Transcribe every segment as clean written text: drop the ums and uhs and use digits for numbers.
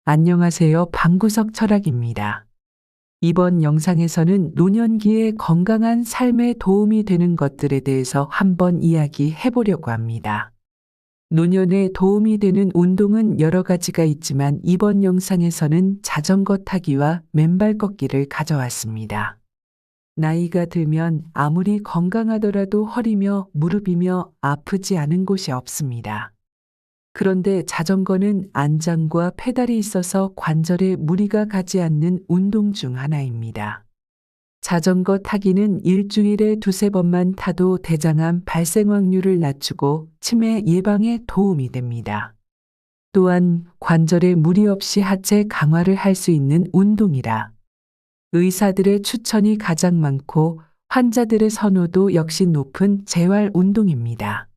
안녕하세요. 방구석 철학입니다. 이번 영상에서는 노년기에 건강한 삶에 도움이 되는 것들에 대해서 한번 이야기해 보려고 합니다. 노년에 도움이 되는 운동은 여러 가지가 있지만 이번 영상에서는 자전거 타기와 맨발 걷기를 가져왔습니다. 나이가 들면 아무리 건강하더라도 허리며 무릎이며 아프지 않은 곳이 없습니다. 그런데 자전거는 안장과 페달이 있어서 관절에 무리가 가지 않는 운동 중 하나입니다. 자전거 타기는 일주일에 두세 번만 타도 대장암 발생 확률을 낮추고 치매 예방에 도움이 됩니다. 또한 관절에 무리 없이 하체 강화를 할 수 있는 운동이라 의사들의 추천이 가장 많고 환자들의 선호도 역시 높은 재활 운동입니다.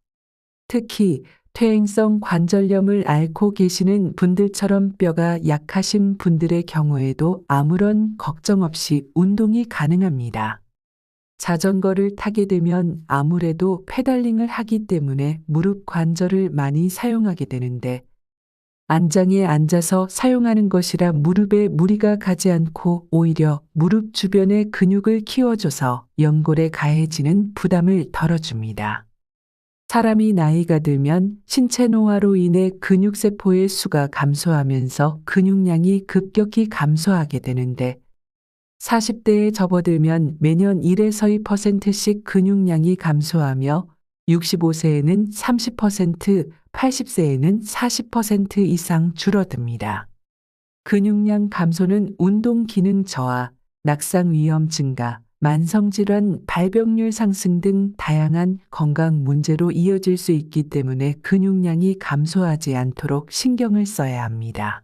특히 퇴행성 관절염을 앓고 계시는 분들처럼 뼈가 약하신 분들의 경우에도 아무런 걱정 없이 운동이 가능합니다. 자전거를 타게 되면 아무래도 페달링을 하기 때문에 무릎 관절을 많이 사용하게 되는데 안장에 앉아서 사용하는 것이라 무릎에 무리가 가지 않고 오히려 무릎 주변의 근육을 키워줘서 연골에 가해지는 부담을 덜어줍니다. 사람이 나이가 들면 신체 노화로 인해 근육세포의 수가 감소하면서 근육량이 급격히 감소하게 되는데 40대에 접어들면 매년 1에서 2%씩 근육량이 감소하며 65세에는 30%, 80세에는 40% 이상 줄어듭니다. 근육량 감소는 운동 기능 저하, 낙상 위험 증가, 만성질환, 발병률 상승 등 다양한 건강 문제로 이어질 수 있기 때문에 근육량이 감소하지 않도록 신경을 써야 합니다.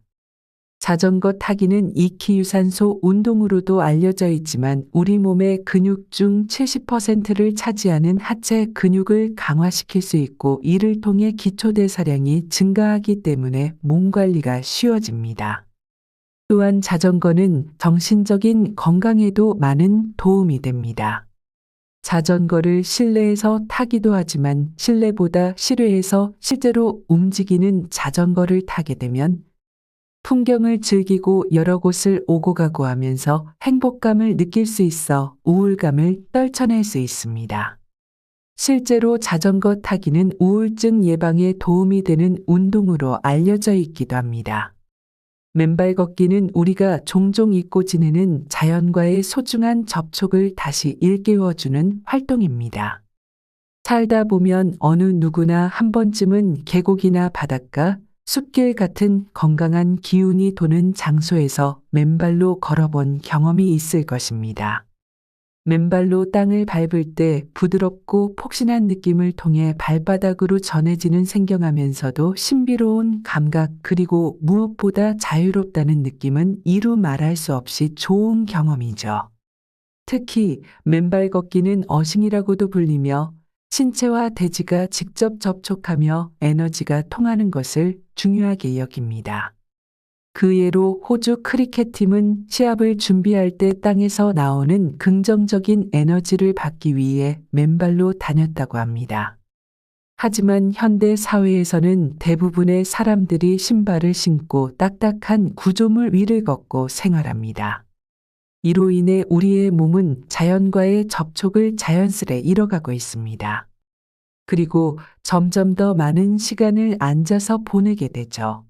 자전거 타기는 이키유산소 운동으로도 알려져 있지만 우리 몸의 근육 중 70%를 차지하는 하체 근육을 강화시킬 수 있고 이를 통해 기초대사량이 증가하기 때문에 몸 관리가 쉬워집니다. 또한 자전거는 정신적인 건강에도 많은 도움이 됩니다. 자전거를 실내에서 타기도 하지만 실내보다 실외에서 실제로 움직이는 자전거를 타게 되면 풍경을 즐기고 여러 곳을 오고 가고 하면서 행복감을 느낄 수 있어 우울감을 떨쳐낼 수 있습니다. 실제로 자전거 타기는 우울증 예방에 도움이 되는 운동으로 알려져 있기도 합니다. 맨발 걷기는 우리가 종종 잊고 지내는 자연과의 소중한 접촉을 다시 일깨워주는 활동입니다. 살다 보면 어느 누구나 한 번쯤은 계곡이나 바닷가, 숲길 같은 건강한 기운이 도는 장소에서 맨발로 걸어본 경험이 있을 것입니다. 맨발로 땅을 밟을 때 부드럽고 폭신한 느낌을 통해 발바닥으로 전해지는 생경하면서도 신비로운 감각 그리고 무엇보다 자유롭다는 느낌은 이루 말할 수 없이 좋은 경험이죠. 특히 맨발 걷기는 어싱이라고도 불리며 신체와 대지가 직접 접촉하며 에너지가 통하는 것을 중요하게 여깁니다. 그 예로 호주 크리켓팀은 시합을 준비할 때 땅에서 나오는 긍정적인 에너지를 받기 위해 맨발로 다녔다고 합니다. 하지만 현대 사회에서는 대부분의 사람들이 신발을 신고 딱딱한 구조물 위를 걷고 생활합니다. 이로 인해 우리의 몸은 자연과의 접촉을 자연스레 잃어가고 있습니다. 그리고 점점 더 많은 시간을 앉아서 보내게 되죠.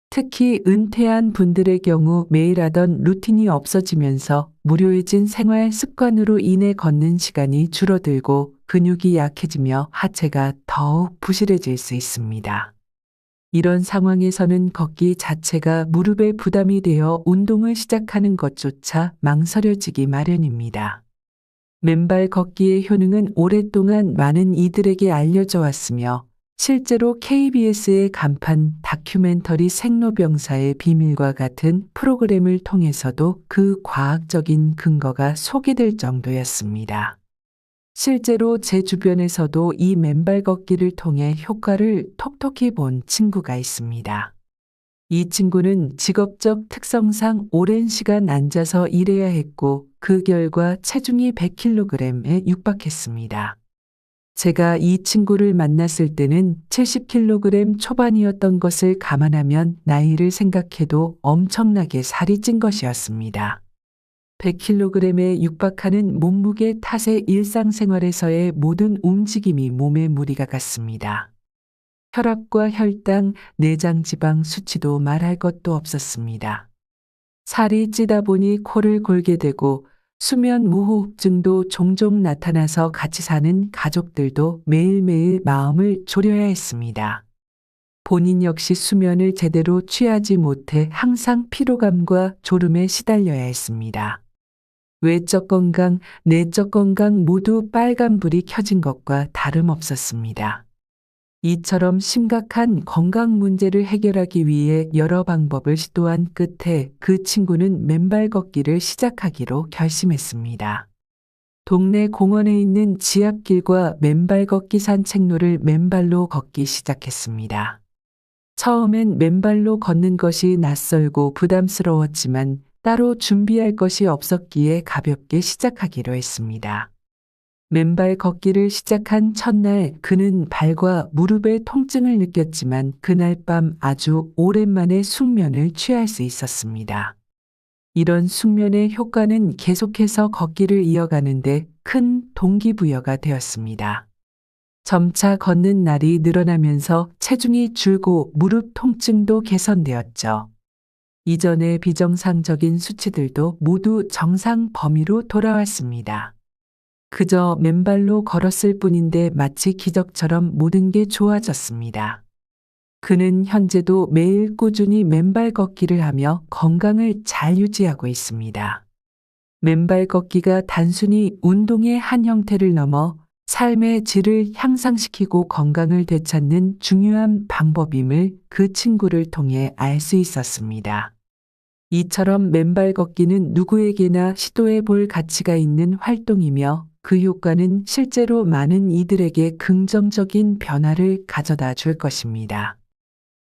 특히 은퇴한 분들의 경우 매일 하던 루틴이 없어지면서 무료해진 생활 습관으로 인해 걷는 시간이 줄어들고 근육이 약해지며 하체가 더욱 부실해질 수 있습니다. 이런 상황에서는 걷기 자체가 무릎에 부담이 되어 운동을 시작하는 것조차 망설여지기 마련입니다. 맨발 걷기의 효능은 오랫동안 많은 이들에게 알려져 왔으며 실제로 KBS의 간판 다큐멘터리 생로병사의 비밀과 같은 프로그램을 통해서도 그 과학적인 근거가 소개될 정도였습니다. 실제로 제 주변에서도 이 맨발 걷기를 통해 효과를 톡톡히 본 친구가 있습니다. 이 친구는 직업적 특성상 오랜 시간 앉아서 일해야 했고 그 결과 체중이 100kg에 육박했습니다. 제가 이 친구를 만났을 때는 70kg 초반이었던 것을 감안하면 나이를 생각해도 엄청나게 살이 찐 것이었습니다. 100kg에 육박하는 몸무게 탓에 일상생활에서의 모든 움직임이 몸에 무리가 갔습니다. 혈압과 혈당, 내장 지방 수치도 말할 것도 없었습니다. 살이 찌다 보니 코를 골게 되고 수면 무호흡증도 종종 나타나서 같이 사는 가족들도 매일매일 마음을 졸여야 했습니다. 본인 역시 수면을 제대로 취하지 못해 항상 피로감과 졸음에 시달려야 했습니다. 외적 건강, 내적 건강 모두 빨간불이 켜진 것과 다름없었습니다. 이처럼 심각한 건강 문제를 해결하기 위해 여러 방법을 시도한 끝에 그 친구는 맨발 걷기를 시작하기로 결심했습니다. 동네 공원에 있는 지압길과 맨발 걷기 산책로를 맨발로 걷기 시작했습니다. 처음엔 맨발로 걷는 것이 낯설고 부담스러웠지만 따로 준비할 것이 없었기에 가볍게 시작하기로 했습니다. 맨발 걷기를 시작한 첫날 그는 발과 무릎의 통증을 느꼈지만 그날 밤 아주 오랜만에 숙면을 취할 수 있었습니다. 이런 숙면의 효과는 계속해서 걷기를 이어가는데 큰 동기부여가 되었습니다. 점차 걷는 날이 늘어나면서 체중이 줄고 무릎 통증도 개선되었죠. 이전의 비정상적인 수치들도 모두 정상 범위로 돌아왔습니다. 그저 맨발로 걸었을 뿐인데 마치 기적처럼 모든 게 좋아졌습니다. 그는 현재도 매일 꾸준히 맨발 걷기를 하며 건강을 잘 유지하고 있습니다. 맨발 걷기가 단순히 운동의 한 형태를 넘어 삶의 질을 향상시키고 건강을 되찾는 중요한 방법임을 그 친구를 통해 알 수 있었습니다. 이처럼 맨발 걷기는 누구에게나 시도해 볼 가치가 있는 활동이며 그 효과는 실제로 많은 이들에게 긍정적인 변화를 가져다 줄 것입니다.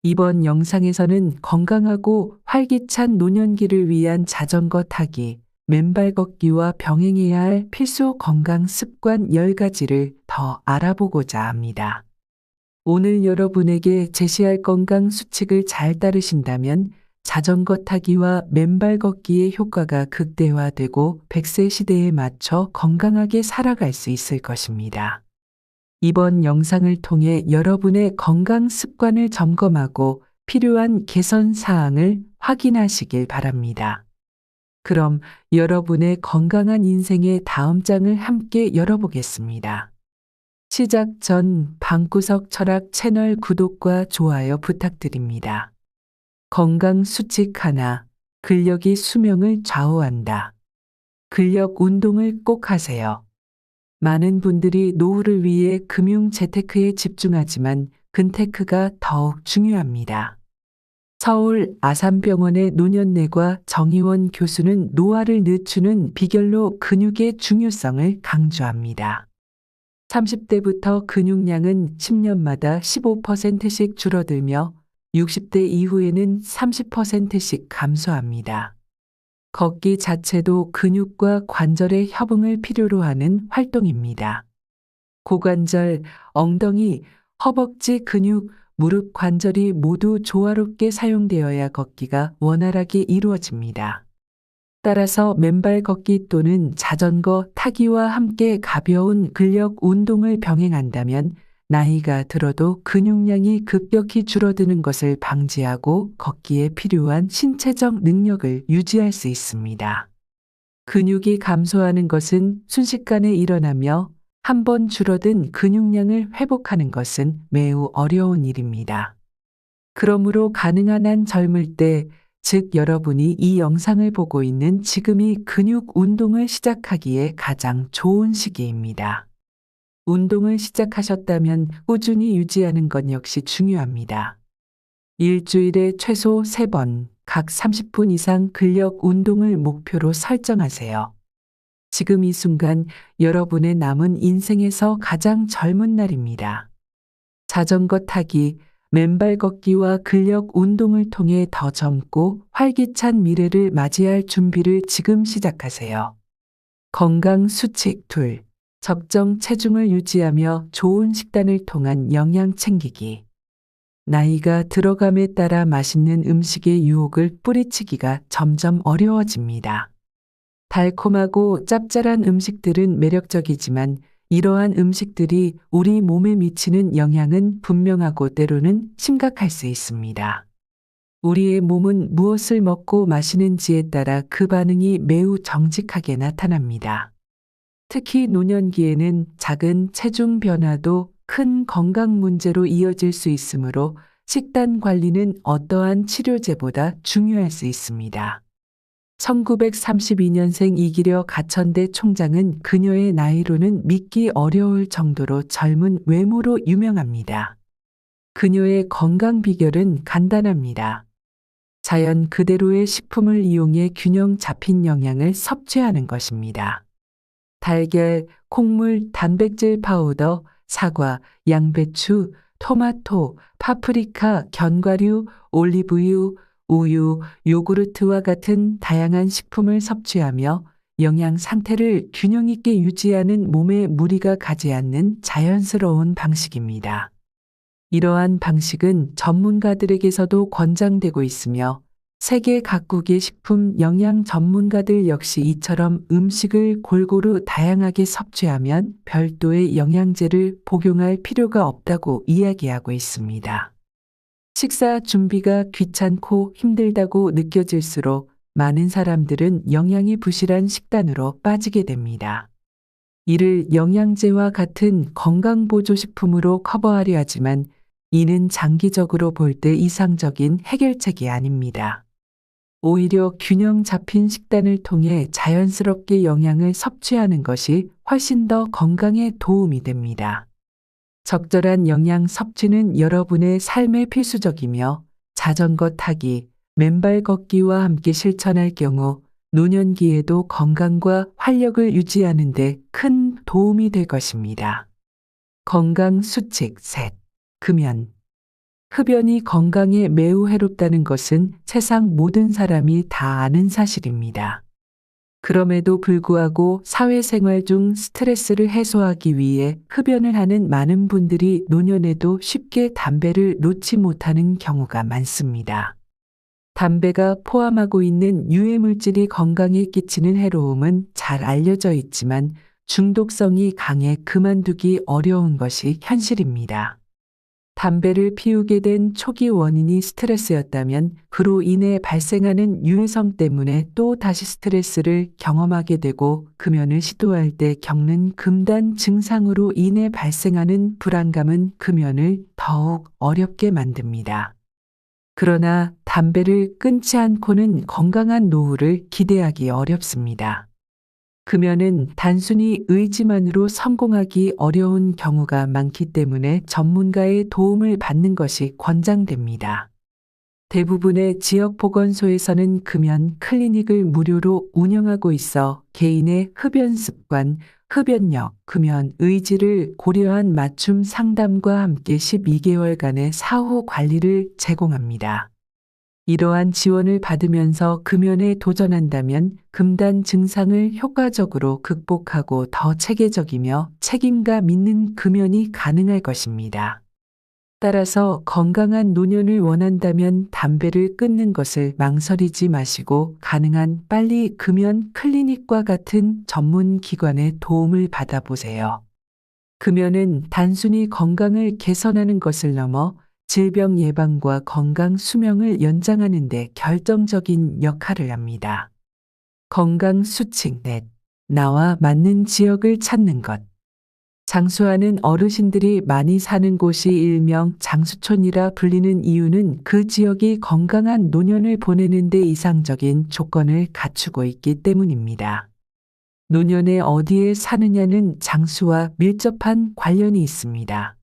이번 영상에서는 건강하고 활기찬 노년기를 위한 자전거 타기, 맨발 걷기와 병행해야 할 필수 건강 습관 10가지를 더 알아보고자 합니다. 오늘 여러분에게 제시할 건강 수칙을 잘 따르신다면 자전거 타기와 맨발 걷기의 효과가 극대화되고 100세 시대에 맞춰 건강하게 살아갈 수 있을 것입니다. 이번 영상을 통해 여러분의 건강 습관을 점검하고 필요한 개선 사항을 확인하시길 바랍니다. 그럼 여러분의 건강한 인생의 다음 장을 함께 열어보겠습니다. 시작 전 방구석 철학 채널 구독과 좋아요 부탁드립니다. 건강 수칙 하나, 근력이 수명을 좌우한다. 근력 운동을 꼭 하세요. 많은 분들이 노후를 위해 금융 재테크에 집중하지만 근테크가 더욱 중요합니다. 서울 아산병원의 노년내과 정의원 교수는 노화를 늦추는 비결로 근육의 중요성을 강조합니다. 30대부터 근육량은 10년마다 15%씩 줄어들며 60대 이후에는 30%씩 감소합니다. 걷기 자체도 근육과 관절의 협응을 필요로 하는 활동입니다. 고관절, 엉덩이, 허벅지 근육, 무릎 관절이 모두 조화롭게 사용되어야 걷기가 원활하게 이루어집니다. 따라서 맨발 걷기 또는 자전거 타기와 함께 가벼운 근력 운동을 병행한다면 나이가 들어도 근육량이 급격히 줄어드는 것을 방지하고 걷기에 필요한 신체적 능력을 유지할 수 있습니다. 근육이 감소하는 것은 순식간에 일어나며 한번 줄어든 근육량을 회복하는 것은 매우 어려운 일입니다. 그러므로 가능한 한 젊을 때, 즉 여러분이 이 영상을 보고 있는 지금이 근육 운동을 시작하기에 가장 좋은 시기입니다. 운동을 시작하셨다면 꾸준히 유지하는 것 역시 중요합니다. 일주일에 최소 3번, 각 30분 이상 근력 운동을 목표로 설정하세요. 지금 이 순간 여러분의 남은 인생에서 가장 젊은 날입니다. 자전거 타기, 맨발 걷기와 근력 운동을 통해 더 젊고 활기찬 미래를 맞이할 준비를 지금 시작하세요. 건강 수칙 2. 적정 체중을 유지하며 좋은 식단을 통한 영양 챙기기. 나이가 들어감에 따라 맛있는 음식의 유혹을 뿌리치기가 점점 어려워집니다. 달콤하고 짭짤한 음식들은 매력적이지만 이러한 음식들이 우리 몸에 미치는 영향은 분명하고 때로는 심각할 수 있습니다. 우리의 몸은 무엇을 먹고 마시는지에 따라 그 반응이 매우 정직하게 나타납니다. 특히 노년기에는 작은 체중 변화도 큰 건강 문제로 이어질 수 있으므로 식단 관리는 어떠한 치료제보다 중요할 수 있습니다. 1932년생 이기려 가천대 총장은 그녀의 나이로는 믿기 어려울 정도로 젊은 외모로 유명합니다. 그녀의 건강 비결은 간단합니다. 자연 그대로의 식품을 이용해 균형 잡힌 영양을 섭취하는 것입니다. 달걀, 콩물, 단백질 파우더, 사과, 양배추, 토마토, 파프리카, 견과류, 올리브유, 우유, 요구르트와 같은 다양한 식품을 섭취하며 영양 상태를 균형 있게 유지하는 몸에 무리가 가지 않는 자연스러운 방식입니다. 이러한 방식은 전문가들에게서도 권장되고 있으며 세계 각국의 식품 영양 전문가들 역시 이처럼 음식을 골고루 다양하게 섭취하면 별도의 영양제를 복용할 필요가 없다고 이야기하고 있습니다. 식사 준비가 귀찮고 힘들다고 느껴질수록 많은 사람들은 영양이 부실한 식단으로 빠지게 됩니다. 이를 영양제와 같은 건강보조식품으로 커버하려 하지만 이는 장기적으로 볼 때 이상적인 해결책이 아닙니다. 오히려 균형 잡힌 식단을 통해 자연스럽게 영양을 섭취하는 것이 훨씬 더 건강에 도움이 됩니다. 적절한 영양 섭취는 여러분의 삶에 필수적이며 자전거 타기, 맨발 걷기와 함께 실천할 경우 노년기에도 건강과 활력을 유지하는 데 큰 도움이 될 것입니다. 건강 수칙 셋. 금연. 흡연이 건강에 매우 해롭다는 것은 세상 모든 사람이 다 아는 사실입니다. 그럼에도 불구하고 사회생활 중 스트레스를 해소하기 위해 흡연을 하는 많은 분들이 노년에도 쉽게 담배를 놓지 못하는 경우가 많습니다. 담배가 포함하고 있는 유해물질이 건강에 끼치는 해로움은 잘 알려져 있지만 중독성이 강해 그만두기 어려운 것이 현실입니다. 담배를 피우게 된 초기 원인이 스트레스였다면 그로 인해 발생하는 유해성 때문에 또 다시 스트레스를 경험하게 되고 금연을 시도할 때 겪는 금단 증상으로 인해 발생하는 불안감은 금연을 더욱 어렵게 만듭니다. 그러나 담배를 끊지 않고는 건강한 노후를 기대하기 어렵습니다. 금연은 단순히 의지만으로 성공하기 어려운 경우가 많기 때문에 전문가의 도움을 받는 것이 권장됩니다. 대부분의 지역 보건소에서는 금연 클리닉을 무료로 운영하고 있어 개인의 흡연 습관, 흡연력, 금연 의지를 고려한 맞춤 상담과 함께 12개월간의 사후 관리를 제공합니다. 이러한 지원을 받으면서 금연에 도전한다면 금단 증상을 효과적으로 극복하고 더 체계적이며 책임감 있는 금연이 가능할 것입니다. 따라서 건강한 노년을 원한다면 담배를 끊는 것을 망설이지 마시고 가능한 빨리 금연 클리닉과 같은 전문 기관의 도움을 받아보세요. 금연은 단순히 건강을 개선하는 것을 넘어 질병 예방과 건강 수명을 연장하는 데 결정적인 역할을 합니다. 건강 수칙 넷. 나와 맞는 지역을 찾는 것. 장수하는 어르신들이 많이 사는 곳이 일명 장수촌이라 불리는 이유는 그 지역이 건강한 노년을 보내는 데 이상적인 조건을 갖추고 있기 때문입니다. 노년에 어디에 사느냐는 장수와 밀접한 관련이 있습니다.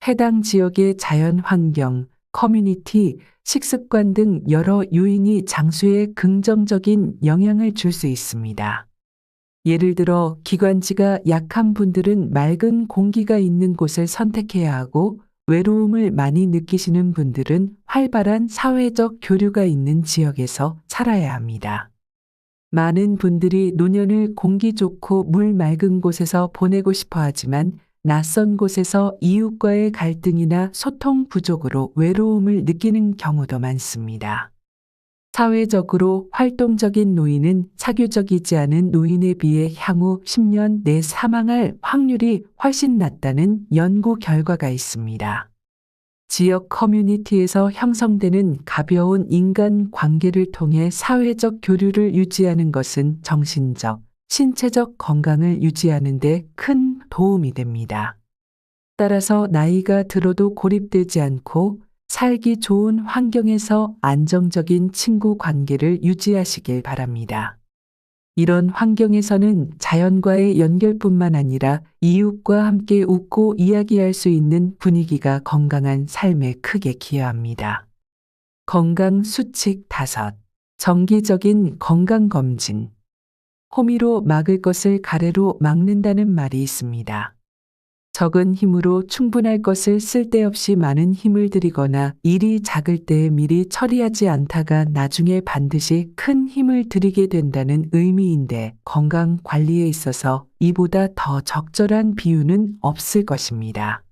해당 지역의 자연 환경, 커뮤니티, 식습관 등 여러 요인이 장수에 긍정적인 영향을 줄 수 있습니다. 예를 들어 기관지가 약한 분들은 맑은 공기가 있는 곳을 선택해야 하고 외로움을 많이 느끼시는 분들은 활발한 사회적 교류가 있는 지역에서 살아야 합니다. 많은 분들이 노년을 공기 좋고 물 맑은 곳에서 보내고 싶어 하지만 낯선 곳에서 이웃과의 갈등이나 소통 부족으로 외로움을 느끼는 경우도 많습니다. 사회적으로 활동적인 노인은 사교적이지 않은 노인에 비해 향후 10년 내 사망할 확률이 훨씬 낮다는 연구 결과가 있습니다. 지역 커뮤니티에서 형성되는 가벼운 인간 관계를 통해 사회적 교류를 유지하는 것은 정신적, 신체적 건강을 유지하는 데 큰 도움이 됩니다. 따라서 나이가 들어도 고립되지 않고 살기 좋은 환경에서 안정적인 친구 관계를 유지하시길 바랍니다. 이런 환경에서는 자연과의 연결뿐만 아니라 이웃과 함께 웃고 이야기할 수 있는 분위기가 건강한 삶에 크게 기여합니다. 건강 수칙 5. 정기적인 건강검진. 호미로 막을 것을 가래로 막는다는 말이 있습니다. 적은 힘으로 충분할 것을 쓸데없이 많은 힘을 들이거나 일이 작을 때 미리 처리하지 않다가 나중에 반드시 큰 힘을 들이게 된다는 의미인데 건강 관리에 있어서 이보다 더 적절한 비유는 없을 것입니다.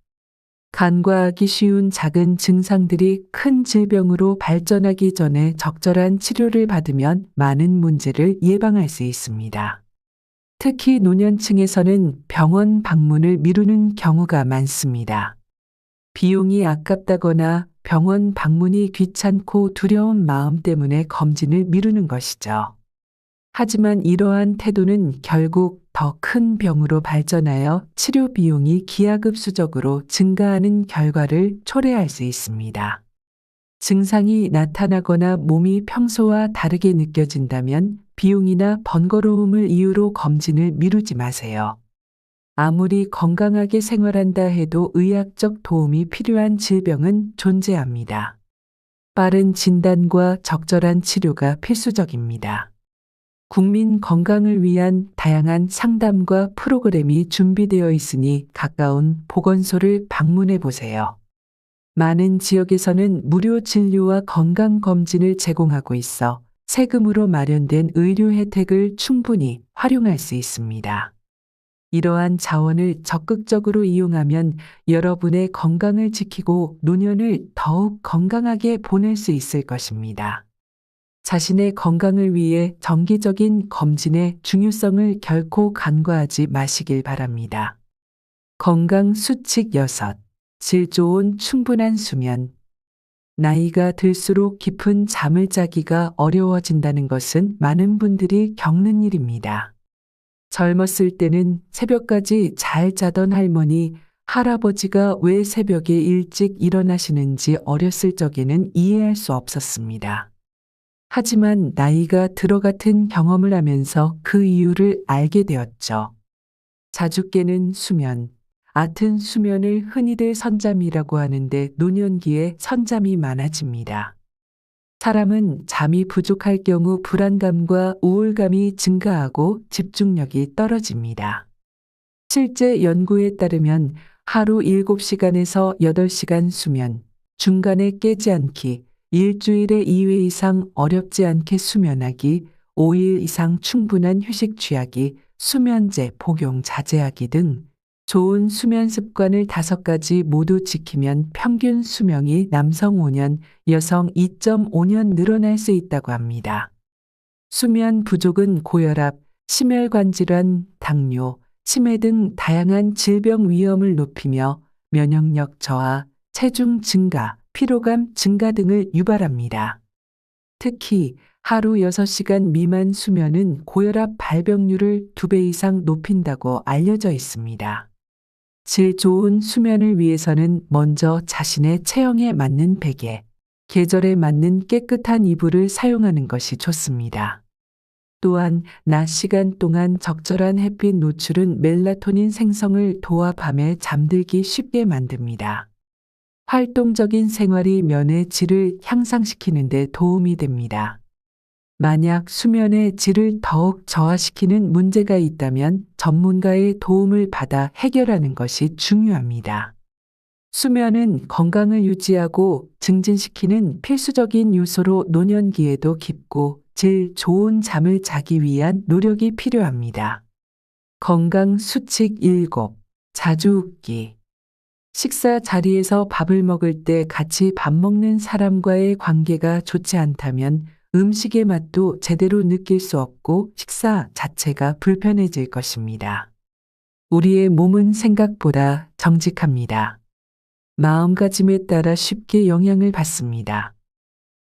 간과하기 쉬운 작은 증상들이 큰 질병으로 발전하기 전에 적절한 치료를 받으면 많은 문제를 예방할 수 있습니다. 특히 노년층에서는 병원 방문을 미루는 경우가 많습니다. 비용이 아깝다거나 병원 방문이 귀찮고 두려운 마음 때문에 검진을 미루는 것이죠. 하지만 이러한 태도는 결국 더 큰 병으로 발전하여 치료 비용이 기하급수적으로 증가하는 결과를 초래할 수 있습니다. 증상이 나타나거나 몸이 평소와 다르게 느껴진다면 비용이나 번거로움을 이유로 검진을 미루지 마세요. 아무리 건강하게 생활한다 해도 의학적 도움이 필요한 질병은 존재합니다. 빠른 진단과 적절한 치료가 필수적입니다. 국민 건강을 위한 다양한 상담과 프로그램이 준비되어 있으니 가까운 보건소를 방문해 보세요. 많은 지역에서는 무료 진료와 건강검진을 제공하고 있어 세금으로 마련된 의료 혜택을 충분히 활용할 수 있습니다. 이러한 자원을 적극적으로 이용하면 여러분의 건강을 지키고 노년을 더욱 건강하게 보낼 수 있을 것입니다. 자신의 건강을 위해 정기적인 검진의 중요성을 결코 간과하지 마시길 바랍니다. 건강 수칙 6. 질 좋은 충분한 수면. 나이가 들수록 깊은 잠을 자기가 어려워진다는 것은 많은 분들이 겪는 일입니다. 젊었을 때는 새벽까지 잘 자던 할머니, 할아버지가 왜 새벽에 일찍 일어나시는지 어렸을 적에는 이해할 수 없었습니다. 하지만 나이가 들어 같은 경험을 하면서 그 이유를 알게 되었죠. 자주 깨는 수면. 얕은 수면을 흔히들 선잠이라고 하는데 노년기에 선잠이 많아집니다. 사람은 잠이 부족할 경우 불안감과 우울감이 증가하고 집중력이 떨어집니다. 실제 연구에 따르면 하루 7시간에서 8시간 수면, 중간에 깨지 않기, 일주일에 2회 이상 어렵지 않게 수면하기, 5일 이상 충분한 휴식 취하기, 수면제 복용 자제하기 등 좋은 수면 습관을 5가지 모두 지키면 평균 수명이 남성 5년, 여성 2.5년 늘어날 수 있다고 합니다. 수면 부족은 고혈압, 심혈관 질환, 당뇨, 치매 등 다양한 질병 위험을 높이며 면역력 저하, 체중 증가, 피로감 증가 등을 유발합니다. 특히 하루 6시간 미만 수면은 고혈압 발병률을 2배 이상 높인다고 알려져 있습니다. 질 좋은 수면을 위해서는 먼저 자신의 체형에 맞는 베개, 계절에 맞는 깨끗한 이불을 사용하는 것이 좋습니다. 또한 낮 시간 동안 적절한 햇빛 노출은 멜라토닌 생성을 도와 밤에 잠들기 쉽게 만듭니다. 활동적인 생활이 면의 질을 향상시키는 데 도움이 됩니다. 만약 수면의 질을 더욱 저하시키는 문제가 있다면 전문가의 도움을 받아 해결하는 것이 중요합니다. 수면은 건강을 유지하고 증진시키는 필수적인 요소로 노년기에도 깊고 질 좋은 잠을 자기 위한 노력이 필요합니다. 건강 수칙 7. 자주 웃기. 식사 자리에서 밥을 먹을 때 같이 밥 먹는 사람과의 관계가 좋지 않다면 음식의 맛도 제대로 느낄 수 없고 식사 자체가 불편해질 것입니다. 우리의 몸은 생각보다 정직합니다. 마음가짐에 따라 쉽게 영향을 받습니다.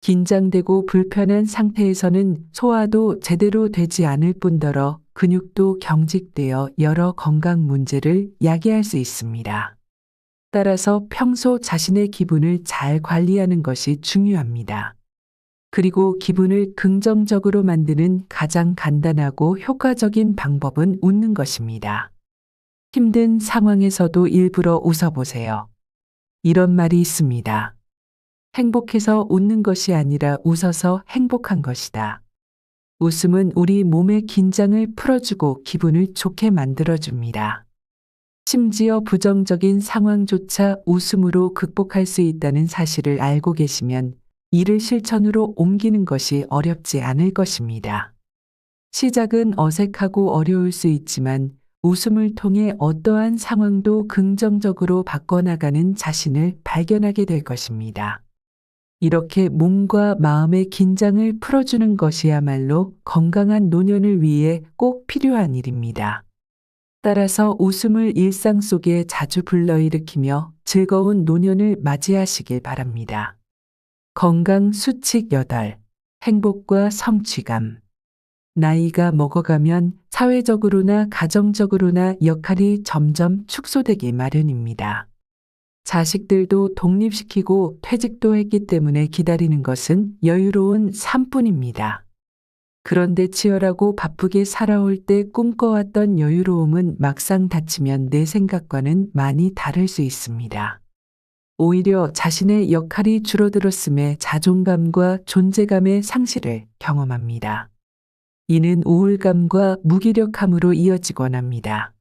긴장되고 불편한 상태에서는 소화도 제대로 되지 않을 뿐더러 근육도 경직되어 여러 건강 문제를 야기할 수 있습니다. 따라서 평소 자신의 기분을 잘 관리하는 것이 중요합니다. 그리고 기분을 긍정적으로 만드는 가장 간단하고 효과적인 방법은 웃는 것입니다. 힘든 상황에서도 일부러 웃어보세요. 이런 말이 있습니다. 행복해서 웃는 것이 아니라 웃어서 행복한 것이다. 웃음은 우리 몸의 긴장을 풀어주고 기분을 좋게 만들어줍니다. 심지어 부정적인 상황조차 웃음으로 극복할 수 있다는 사실을 알고 계시면 이를 실천으로 옮기는 것이 어렵지 않을 것입니다. 시작은 어색하고 어려울 수 있지만 웃음을 통해 어떠한 상황도 긍정적으로 바꿔나가는 자신을 발견하게 될 것입니다. 이렇게 몸과 마음의 긴장을 풀어주는 것이야말로 건강한 노년을 위해 꼭 필요한 일입니다. 따라서 웃음을 일상 속에 자주 불러일으키며 즐거운 노년을 맞이하시길 바랍니다. 건강 수칙 8. 행복과 성취감. 나이가 먹어가면 사회적으로나 가정적으로나 역할이 점점 축소되기 마련입니다. 자식들도 독립시키고 퇴직도 했기 때문에 기다리는 것은 여유로운 삶뿐입니다. 그런데 치열하고 바쁘게 살아올 때 꿈꿔왔던 여유로움은 막상 닥치면 내 생각과는 많이 다를 수 있습니다. 오히려 자신의 역할이 줄어들었음에 자존감과 존재감의 상실을 경험합니다. 이는 우울감과 무기력함으로 이어지곤 합니다.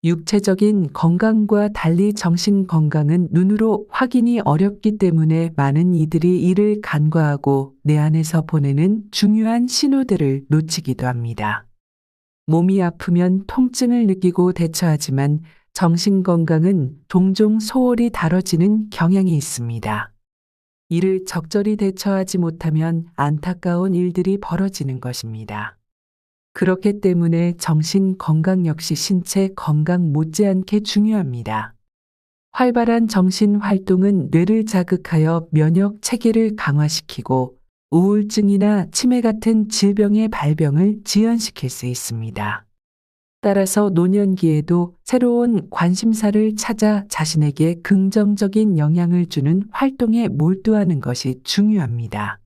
육체적인 건강과 달리 정신 건강은 눈으로 확인이 어렵기 때문에 많은 이들이 이를 간과하고 내 안에서 보내는 중요한 신호들을 놓치기도 합니다. 몸이 아프면 통증을 느끼고 대처하지만 정신 건강은 종종 소홀히 다뤄지는 경향이 있습니다. 이를 적절히 대처하지 못하면 안타까운 일들이 벌어지는 것입니다. 그렇기 때문에 정신 건강 역시 신체 건강 못지않게 중요합니다. 활발한 정신 활동은 뇌를 자극하여 면역 체계를 강화시키고 우울증이나 치매 같은 질병의 발병을 지연시킬 수 있습니다. 따라서 노년기에도 새로운 관심사를 찾아 자신에게 긍정적인 영향을 주는 활동에 몰두하는 것이 중요합니다.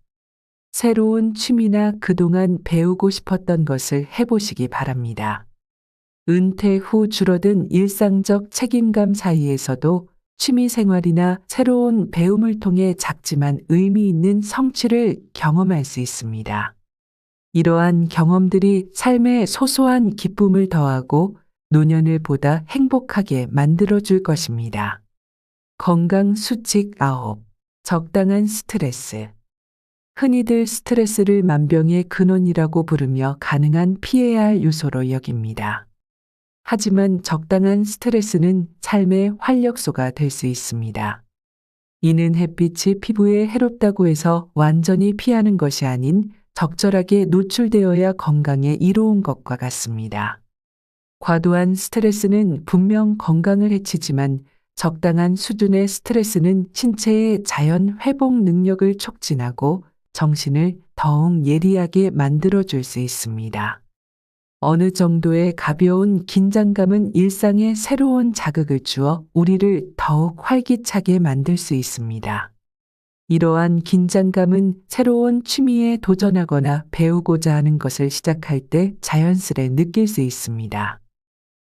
새로운 취미나 그동안 배우고 싶었던 것을 해보시기 바랍니다. 은퇴 후 줄어든 일상적 책임감 사이에서도 취미 생활이나 새로운 배움을 통해 작지만 의미 있는 성취를 경험할 수 있습니다. 이러한 경험들이 삶에 소소한 기쁨을 더하고 노년을 보다 행복하게 만들어줄 것입니다. 건강 수칙 9. 적당한 스트레스. 흔히들 스트레스를 만병의 근원이라고 부르며 가능한 피해야 할 요소로 여깁니다. 하지만 적당한 스트레스는 삶의 활력소가 될 수 있습니다. 이는 햇빛이 피부에 해롭다고 해서 완전히 피하는 것이 아닌 적절하게 노출되어야 건강에 이로운 것과 같습니다. 과도한 스트레스는 분명 건강을 해치지만 적당한 수준의 스트레스는 신체의 자연 회복 능력을 촉진하고 정신을 더욱 예리하게 만들어줄 수 있습니다. 어느 정도의 가벼운 긴장감은 일상에 새로운 자극을 주어 우리를 더욱 활기차게 만들 수 있습니다. 이러한 긴장감은 새로운 취미에 도전하거나 배우고자 하는 것을 시작할 때 자연스레 느낄 수 있습니다.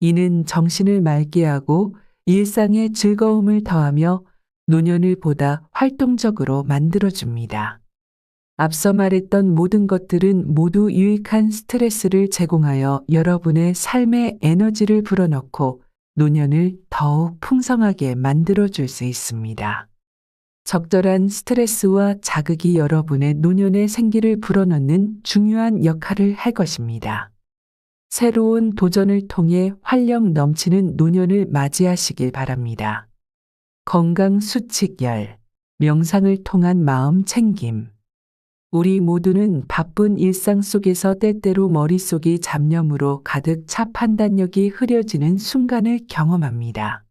이는 정신을 맑게 하고 일상에 즐거움을 더하며 노년을 보다 활동적으로 만들어줍니다. 앞서 말했던 모든 것들은 모두 유익한 스트레스를 제공하여 여러분의 삶에 에너지를 불어넣고 노년을 더욱 풍성하게 만들어줄 수 있습니다. 적절한 스트레스와 자극이 여러분의 노년의 생기를 불어넣는 중요한 역할을 할 것입니다. 새로운 도전을 통해 활력 넘치는 노년을 맞이하시길 바랍니다. 건강 수칙 10. 명상을 통한 마음 챙김. 우리 모두는 바쁜 일상 속에서 때때로 머릿속이 잡념으로 가득 차 판단력이 흐려지는 순간을 경험합니다.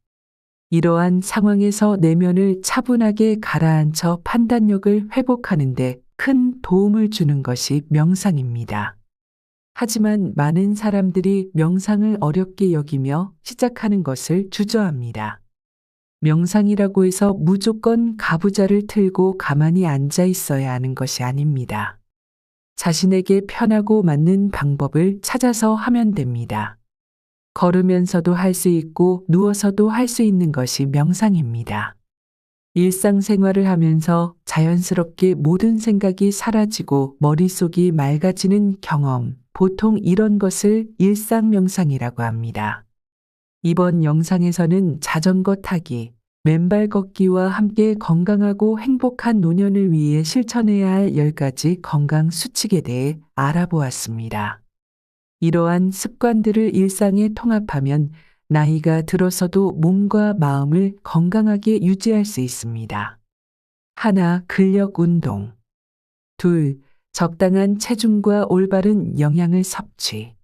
이러한 상황에서 내면을 차분하게 가라앉혀 판단력을 회복하는 데 큰 도움을 주는 것이 명상입니다. 하지만 많은 사람들이 명상을 어렵게 여기며 시작하는 것을 주저합니다. 명상이라고 해서 무조건 가부좌를 틀고 가만히 앉아 있어야 하는 것이 아닙니다. 자신에게 편하고 맞는 방법을 찾아서 하면 됩니다. 걸으면서도 할 수 있고 누워서도 할 수 있는 것이 명상입니다. 일상생활을 하면서 자연스럽게 모든 생각이 사라지고 머릿속이 맑아지는 경험, 보통 이런 것을 일상명상이라고 합니다. 이번 영상에서는 자전거 타기, 맨발 걷기와 함께 건강하고 행복한 노년을 위해 실천해야 할 10가지 건강 수칙에 대해 알아보았습니다. 이러한 습관들을 일상에 통합하면 나이가 들어서도 몸과 마음을 건강하게 유지할 수 있습니다. 하나, 근력 운동. 둘, 적당한 체중과 올바른 영양을 섭취.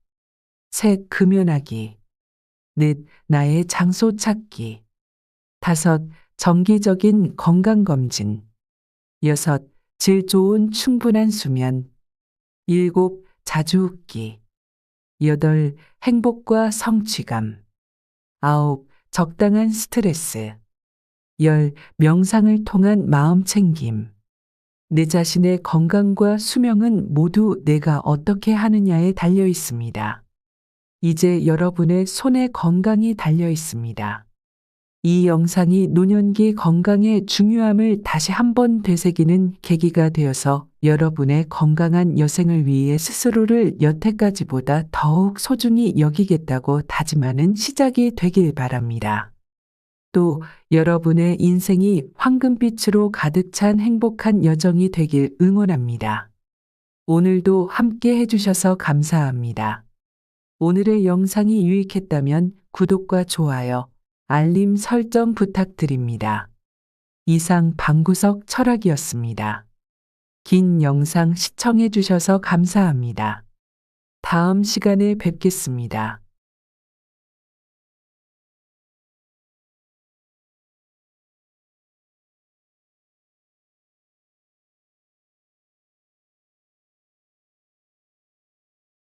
셋, 금연하기. 넷, 나의 장소 찾기. 다섯, 정기적인 건강검진. 여섯, 질 좋은 충분한 수면. 일곱, 자주 웃기. 여덟, 행복과 성취감. 아홉, 적당한 스트레스. 열, 명상을 통한 마음 챙김. 내 자신의 건강과 수명은 모두 내가 어떻게 하느냐에 달려 있습니다. 이제 여러분의 손에 건강이 달려 있습니다. 이 영상이 노년기 건강의 중요함을 다시 한번 되새기는 계기가 되어서 여러분의 건강한 여생을 위해 스스로를 여태까지보다 더욱 소중히 여기겠다고 다짐하는 시작이 되길 바랍니다. 또 여러분의 인생이 황금빛으로 가득 찬 행복한 여정이 되길 응원합니다. 오늘도 함께 해주셔서 감사합니다. 오늘의 영상이 유익했다면 구독과 좋아요, 알림 설정 부탁드립니다. 이상 방구석 철학이었습니다. 긴 영상 시청해 주셔서 감사합니다. 다음 시간에 뵙겠습니다.